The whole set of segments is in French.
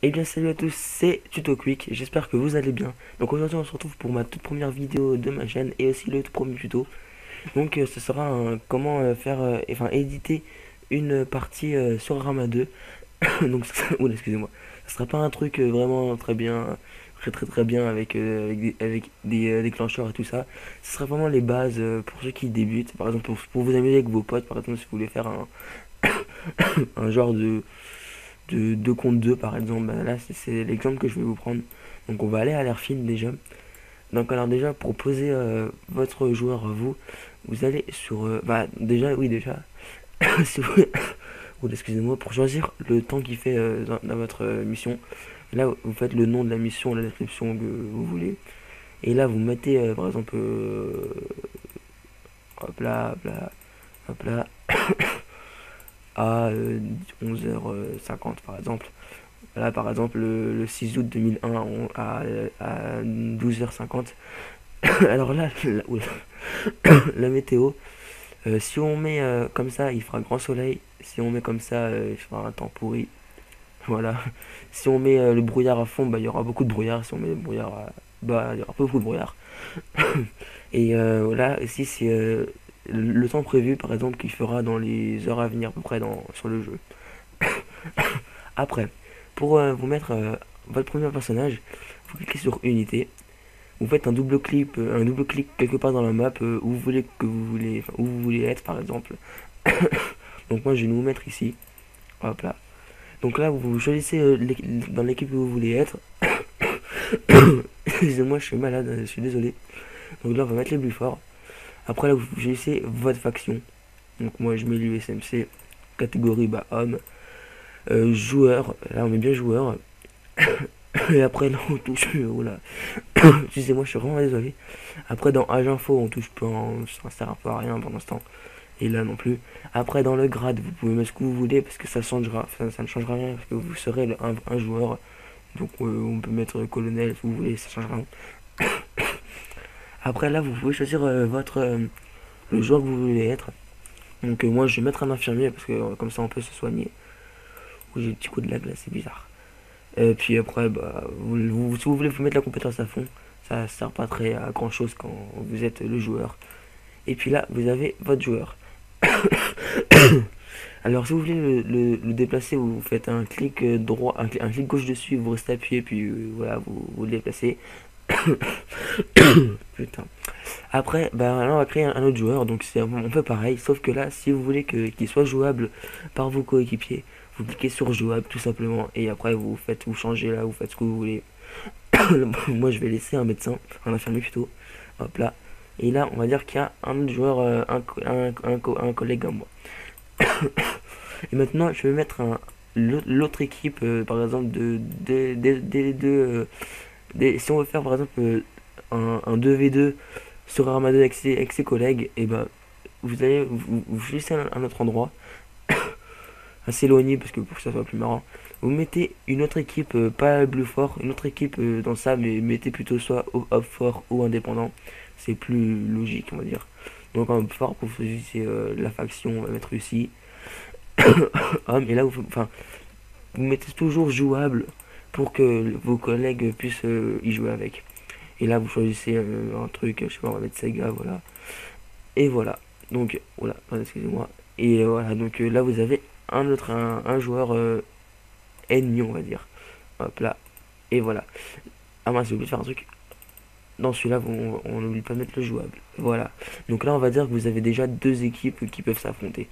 Eh bien salut à tous, c'est Tuto Quick, j'espère que vous allez bien. Donc aujourd'hui on se retrouve pour ma toute première vidéo de ma chaîne et aussi le tout premier tuto. Donc ce sera comment faire, enfin éditer une partie sur Rama 2. Donc oula, excusez-moi, ce sera pas un truc vraiment très bien, très bien avec des déclencheurs et tout ça. Ce sera vraiment les bases pour ceux qui débutent, par exemple pour vous amuser avec vos potes, par exemple si vous voulez faire un genre de 2 contre 2 par exemple, bah là c'est l'exemple que je vais vous prendre. Donc on va aller à l'airfield déjà. Donc alors déjà pour poser votre joueur vous allez sur bah déjà oui déjà si vous oula, excusez-moi, pour choisir le temps qu'il fait dans votre mission. Là vous faites le nom de la mission, la description que vous voulez. Et là vous mettez par exemple hop là, hop là, hop là à 11h50 par exemple. Là, par exemple, le 6 août 2001 à 12h50. Alors là, la météo, si on met comme ça, il fera grand soleil. Si on met comme ça, il fera un temps pourri. Voilà. Si on met le brouillard à fond, bah, il y aura beaucoup de brouillard. Si on met le brouillard à bas, il y aura pas beaucoup de brouillard. Et voilà, ici, c'est le temps prévu, par exemple, qu'il fera dans les heures à venir, à peu près sur le jeu. Après, pour vous mettre votre premier personnage, vous cliquez sur Unité. Vous faites un double clic quelque part dans la map où vous voulez enfin, où vous voulez être par exemple. Donc moi je vais nous mettre ici. Hop là. Donc là vous choisissez dans l'équipe où vous voulez être. Excusez-moi, je suis malade, je suis désolé. Donc là on va mettre les plus forts. Après là vous choisissez votre faction. Donc moi je mets l'USMC. Catégorie bah homme. Joueur. Là on met bien joueur. Et après là on touche. Oh là. Excusez-moi, je suis vraiment désolé. Après, dans Age Info, on touche pas, ça sert un peu à rien pendant ce temps. Et là non plus. Après, dans le grade, vous pouvez mettre ce que vous voulez parce que ça changera, ça ne changera rien parce que vous serez un joueur. Donc, on peut mettre colonel si vous voulez, ça changera rien. Après, là, vous pouvez choisir le joueur que vous voulez être. Donc, moi, je vais mettre un infirmier parce que comme ça, on peut se soigner. Ou j'ai le petit coup de la glace, c'est bizarre. Et puis après, bah, si vous voulez vous mettre la compétence à fond, ça sert pas très à grand chose quand vous êtes le joueur. Et puis là, vous avez votre joueur. Alors, si vous voulez le déplacer, vous faites un clic droit, un clic gauche dessus, vous restez appuyé, puis voilà, vous le déplacez. Putain. Après, bah, là, on va créer un autre joueur, donc on fait pareil, sauf que là, si vous voulez qu'il soit jouable par vos coéquipiers, vous cliquez sur jouable tout simplement, et après vous changez là, vous faites ce que vous voulez. Moi, je vais laisser un médecin, un infirmier plutôt. Hop là. Et là, on va dire qu'il y a un autre joueur, un collègue à moi. Et maintenant, je vais mettre l'autre équipe, par exemple, si on veut faire, par exemple, un 2v2 sur Armada avec ses collègues, et ben, vous choisissez un autre endroit, assez éloigné, parce que pour que ça soit plus marrant. Vous mettez une autre équipe, pas bleu fort, une autre équipe dans ça, mais mettez plutôt soit hop fort ou indépendant. C'est plus logique, on va dire. Donc un fort pour choisir la faction, on va mettre ici. Et là, vous mettez toujours jouable pour que vos collègues puissent y jouer avec. Et là, vous choisissez un truc, je sais pas, on va mettre Sega, voilà. Et voilà. Donc, voilà, excusez-moi. Et voilà, donc là, vous avez un joueur ennemi, on va dire. Hop là. Et voilà. Ah mince, j'ai oublié de faire un truc. Dans celui-là, on n'oublie pas de mettre le jouable. Voilà. Donc là, on va dire que vous avez déjà deux équipes qui peuvent s'affronter.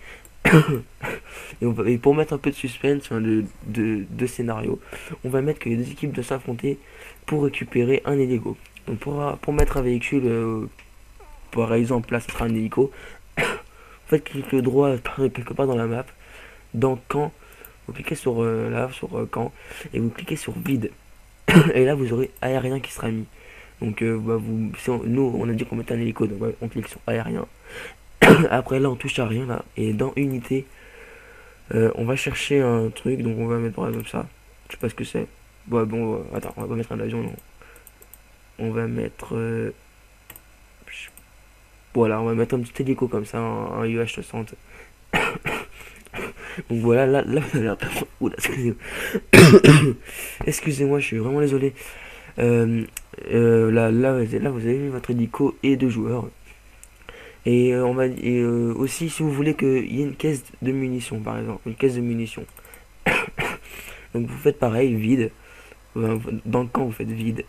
Et pour mettre un peu de suspense, enfin, de scénario, on va mettre que les deux équipes doivent s'affronter pour récupérer un hélico. Donc pour mettre un véhicule, par exemple, là, ce sera un hélico. Vous faites clic le droit quelque part dans la map, dans camp. Vous cliquez sur là, sur camp, et vous cliquez sur vide. Et là, vous aurez aérien qui sera mis. Donc, bah, nous, on a dit qu'on mettait un hélico, donc ouais, on clique sur aérien. Après, là, on touche à rien, là. Et dans unité, on va chercher un truc, donc on va mettre par exemple ça. Je sais pas ce que c'est. Ouais, bon, attends, on va pas mettre un avion, non. On va mettre. Voilà, on va mettre un petit hélico comme ça, un UH-60. Donc voilà, là vous allez apprendre. Oula, excusez-moi. Excusez-moi, je suis vraiment désolé. Là, vous avez vu votre hélico et deux joueurs. Aussi, si vous voulez qu'il y ait une caisse de munitions, par exemple, une caisse de munitions. Donc vous faites pareil, vide. Dans le camp, vous faites vide.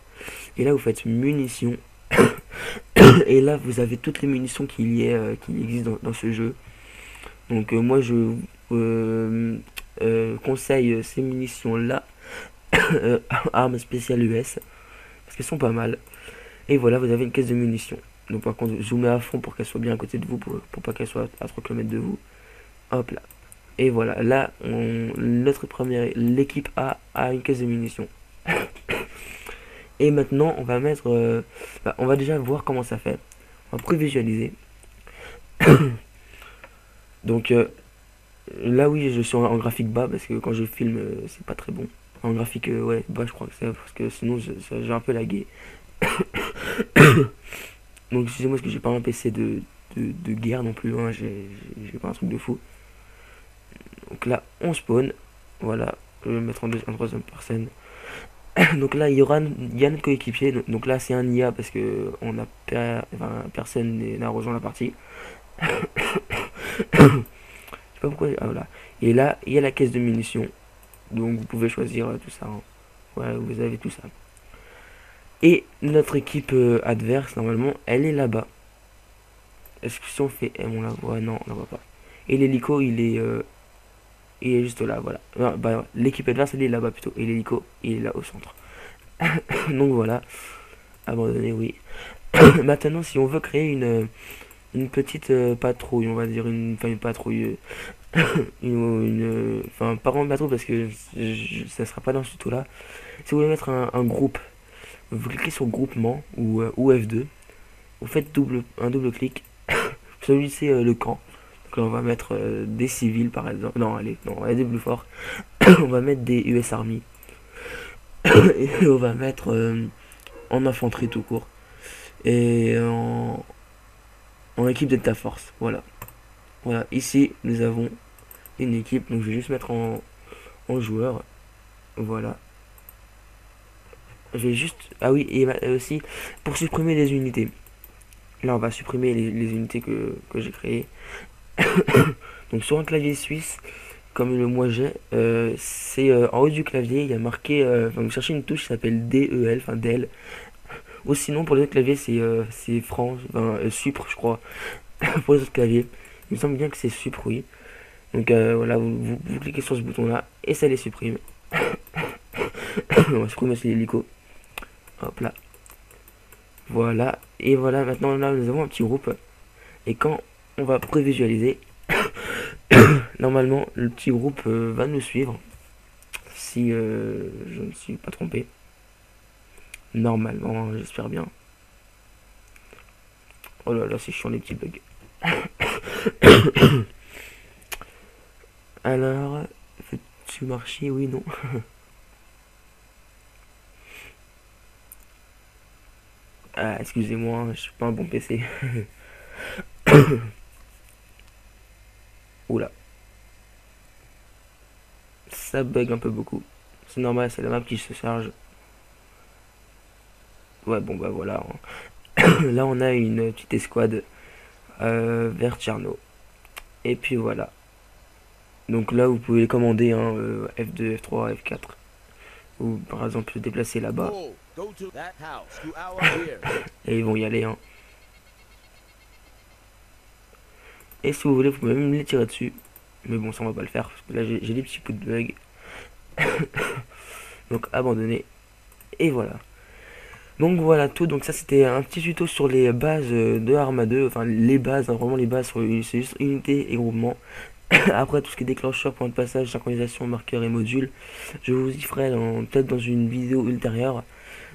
Et là, vous faites munitions. Et là, vous avez toutes les munitions qui existent dans ce jeu. Donc moi, je conseille ces munitions-là. Armes spéciales US. Parce qu'elles sont pas mal. Et voilà, vous avez une caisse de munitions. Donc par contre, zoomez à fond pour qu'elle soit bien à côté de vous, pour pas qu'elle soit à 3 km de vous. Hop là. Et voilà, là, l'équipe A une caisse de munitions. Et maintenant, on va mettre... on va déjà voir comment ça fait. On va prévisualiser. Donc là, oui, je suis en graphique bas parce que quand je filme, c'est pas très bon. En graphique, ouais, bas, je crois que c'est parce que sinon, j'ai un peu lagué. Donc excusez-moi parce que j'ai pas un PC de guerre non plus, hein, j'ai pas un truc de fou. Donc là on spawn, voilà, je vais me mettre en troisième personne. Donc là il y a notre coéquipier, donc là c'est un IA parce que personne n'a rejoint la partie. Je sais pas pourquoi, ah voilà. Et là il y a la caisse de munitions, donc vous pouvez choisir tout ça, hein. Ouais, vous avez tout ça. Et notre équipe adverse, normalement, elle est là-bas. Est-ce que si on fait M, on la voit? Non, on la voit pas. Et l'hélico, il est juste là, voilà. Non, bah, l'équipe adverse, elle est là-bas plutôt. Et l'hélico, il est là au centre. Donc voilà. Abandonné, oui. Maintenant, si on veut créer une petite patrouille, on va dire, une patrouille. Enfin, pas vraiment une patrouille parce que ça sera pas dans ce tout là. Si vous voulez mettre un groupe, vous cliquez sur groupement ou F2. Vous faites un double clic. Vous choisissez le camp. Donc là, on va mettre des civils par exemple. Non, allez, non, on va aller plus fort. On va mettre des US Army. Et on va mettre en infanterie tout court. Et en équipe Delta Force. Voilà. Voilà, ici nous avons une équipe. Donc je vais juste mettre en joueur. Voilà. Je vais juste. Ah oui, et aussi pour supprimer les unités. Là, on va supprimer les unités que j'ai créées. Donc, sur un clavier suisse, comme le moi j'ai, c'est en haut du clavier, il y a marqué. Vous cherchez une touche qui s'appelle DEL, enfin DEL. Ou sinon, pour les autres claviers, c'est France, Supre, je crois. Pour les autres claviers, il me semble bien que c'est Supre, oui. Donc, voilà, vous cliquez sur ce bouton-là et ça les supprime. On va supprimer aussi l'hélico. Hop là. Voilà, et voilà, maintenant là nous avons un petit groupe. Et quand on va prévisualiser, normalement le petit groupe va nous suivre. Si je ne suis pas trompé. Normalement, j'espère bien. Oh là là, c'est chiant les petits bugs. Alors, fais-tu marcher? Oui, non. Ah, excusez-moi, je suis pas un bon PC. Oula. Ça bug un peu beaucoup. C'est normal, c'est la map qui se charge. Ouais, bon bah voilà, hein. Là, on a une petite escouade vers Tcherno. Et puis voilà. Donc là, vous pouvez les commander, hein, F2, F3, F4. Ou par exemple déplacer là-bas. Et ils vont y aller, hein. Et si vous voulez, vous pouvez même les tirer dessus. Mais bon, ça on va pas le faire. Parce que là, j'ai des petits coups de bug. Donc abandonner. Et voilà. Donc voilà tout. Donc ça c'était un petit tuto sur les bases de Arma 2. Enfin les bases, hein, vraiment les bases. C'est juste unité et groupement. Après tout ce qui est déclencheur, point de passage, synchronisation, marqueur et module, je vous y ferai peut-être dans une vidéo ultérieure.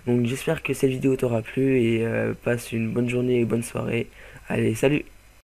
Donc j'espère que cette vidéo t'aura plu et passe une bonne journée et bonne soirée. Allez, salut!